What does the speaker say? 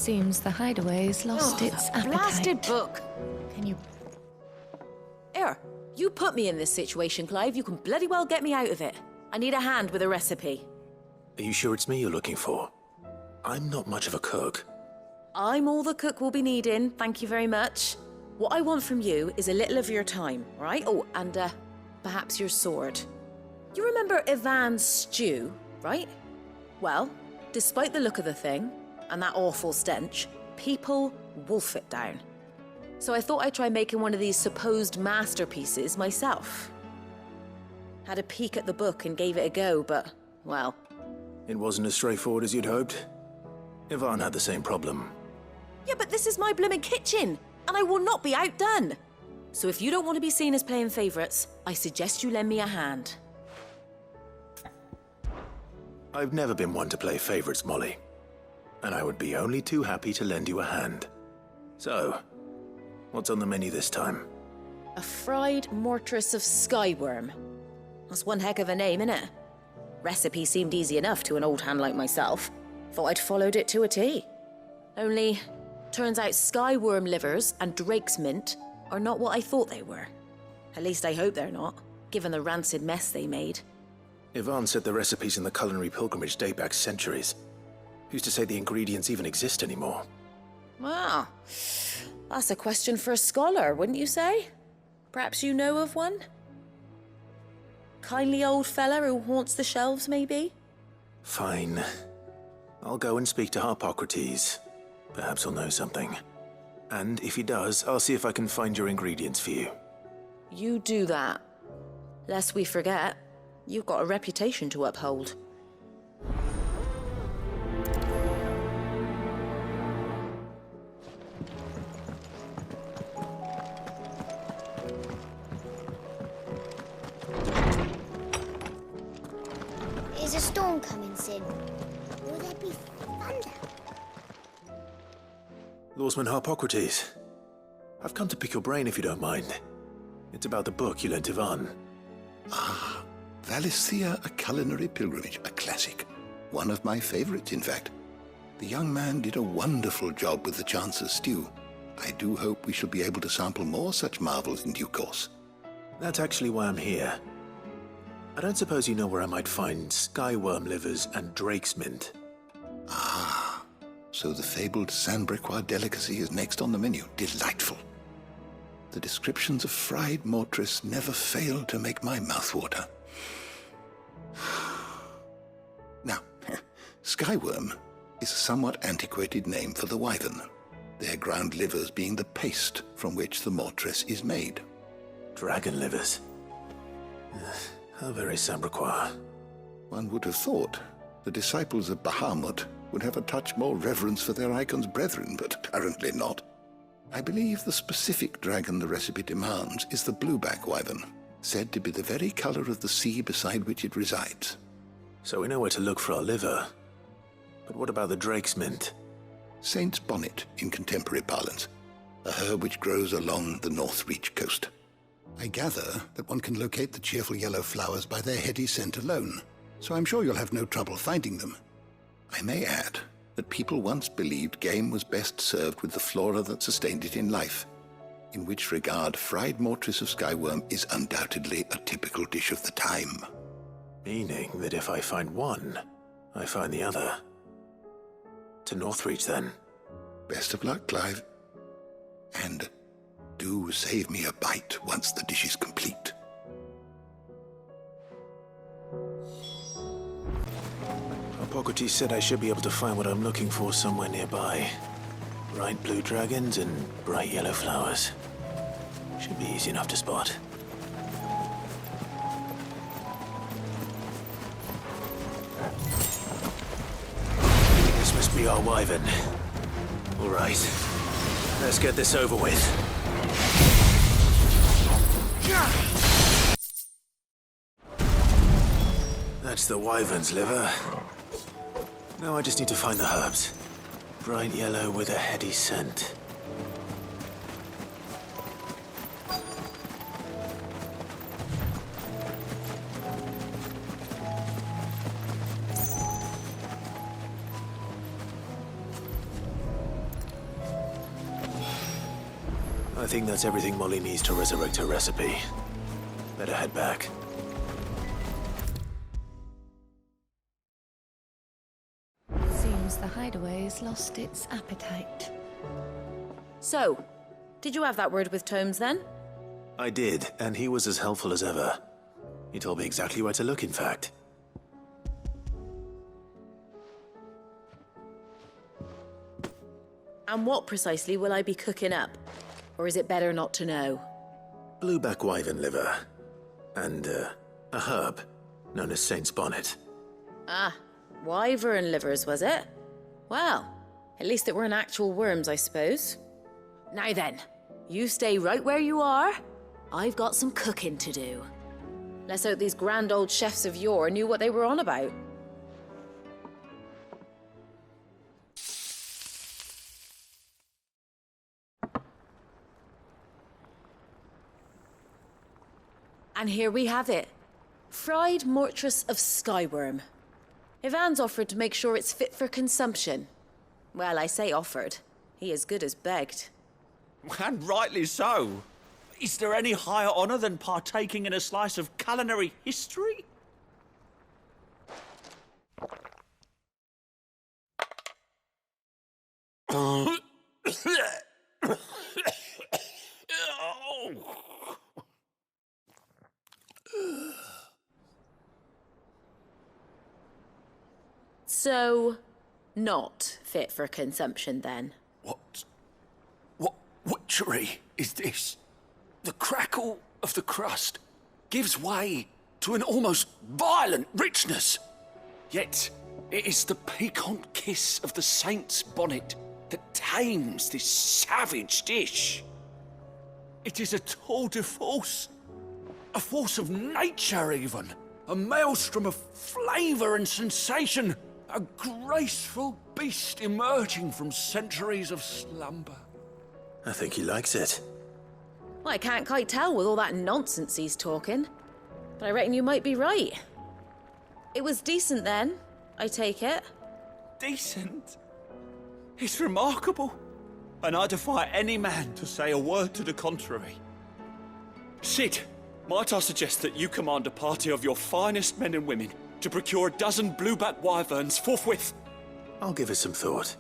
Seems the hideaway's lost its that appetite. blasted book! Can you... Here, you put me in this situation, Clive. You can bloody well get me out of it. I need a hand with a recipe. Are you sure it's me you're looking for? I'm not much of a cook. I'm all the cook will be needing, thank you very much. What I want from you is a little of your time, all right? Oh, and perhaps your sword. You remember Ivan's stew, right? Well, despite the look of the thing, and that awful stench, people wolf it down. So I thought I'd try making one of these supposed masterpieces myself. Had a peek at the book and gave it a go, but, well... It wasn't as straightforward as you'd hoped. Ivan had the same problem. Yeah, but this is my blooming kitchen, and I will not be outdone. So if you don't want to be seen as playing favourites, I suggest you lend me a hand. I've never been one to play favorites, Molly. And I would be only too happy to lend you a hand. So, what's on the menu this time? A fried mortress of skyworm. That's one heck of a name, innit? Recipe seemed easy enough to an old hand like myself. Thought I'd followed it to a T. Only, turns out skyworm livers and drake's mint are not what I thought they were. At least I hope they're not, given the rancid mess they made. Ivan said the recipes in the culinary pilgrimage date back centuries. Who's to say the ingredients even exist anymore? Well, that's a question for a scholar, wouldn't you say? Perhaps you know of one? Kindly old fella who haunts the shelves, maybe? Fine. I'll go and speak to Harpocrates. Perhaps he'll know something. And if he does, I'll see if I can find your ingredients for you. You do that. Lest we forget, you've got a reputation to uphold. Is a storm coming soon? Will there be thunder? Lawsman Harpocrates. I've come to pick your brain if you don't mind. It's about the book you lent Ivan. Ah, Valisthea, A Culinary Pilgrimage, a classic. One of my favorites, in fact. The young man did a wonderful job with the Chance's stew. I do hope we shall be able to sample more such marvels in due course. That's actually why I'm here. I don't suppose you know where I might find skyworm livers and drake's mint. Ah, so the fabled Sandbrequois delicacy is next on the menu. Delightful. The descriptions of fried mortress never fail to make my mouth water. Now, skyworm is a somewhat antiquated name for the wyvern, their ground livers being the paste from which the mortress is made. Dragon livers. How very Sandbrequois. One would have thought the disciples of Bahamut would have a touch more reverence for their icon's brethren, but apparently not. I believe the specific dragon the recipe demands is the blueback wyvern, said to be the very color of the sea beside which it resides. So we know where to look for our liver. But what about the drake's mint? Saint's bonnet in contemporary parlance, a herb which grows along the North Reach coast. I gather that one can locate the cheerful yellow flowers by their heady scent alone, so I'm sure you'll have no trouble finding them. I may add that people once believed game was best served with the flora that sustained it in life, in which regard fried mortress of skyworm is undoubtedly a typical dish of the time. Meaning that if I find one, I find the other. To Northreach, then. Best of luck, Clive. And do save me a bite once the dish is complete. Harpocrates said I should be able to find what I'm looking for somewhere nearby. Bright blue dragons and bright yellow flowers. Should be easy enough to spot. This must be our wyvern. All right, let's get this over with. That's the wyvern's liver. Now I just need to find the herbs. Bright yellow with a heady scent. I think that's everything Molly needs to resurrect her recipe. Better head back. Seems the hideaway's lost its appetite. So, did you have that word with Tomes then? I did, and he was as helpful as ever. He told me exactly where to look, in fact. And what precisely will I be cooking up? Or is it better not to know? Blueback wyvern liver. And, a herb known as Saint's Bonnet. Ah, wyvern livers, was it? Well, at least it weren't actual worms, I suppose. Now then, you stay right where you are. I've got some cooking to do. Let's hope these grand old chefs of yore knew what they were on about. And here we have it. Fried mortress of skyworm. Ivan's offered to make sure it's fit for consumption. Well, I say offered. He as good as begged. And rightly so. Is there any higher honour than partaking in a slice of culinary history? So, not fit for consumption then? What witchery is this? The crackle of the crust gives way to an almost violent richness. Yet, it is the piquant kiss of the saint's bonnet that tames this savage dish. It is a tour de force, a force of nature even, a maelstrom of flavour and sensation, a graceful beast emerging from centuries of slumber. I think he likes it. Well, I can't quite tell with all that nonsense he's talking. But I reckon you might be right. It was decent then, I take it. Decent? It's remarkable. And I defy any man to say a word to the contrary. Sid, might I suggest that you command a party of your finest men and women to procure a dozen blueback wyverns forthwith? I'll give it some thought.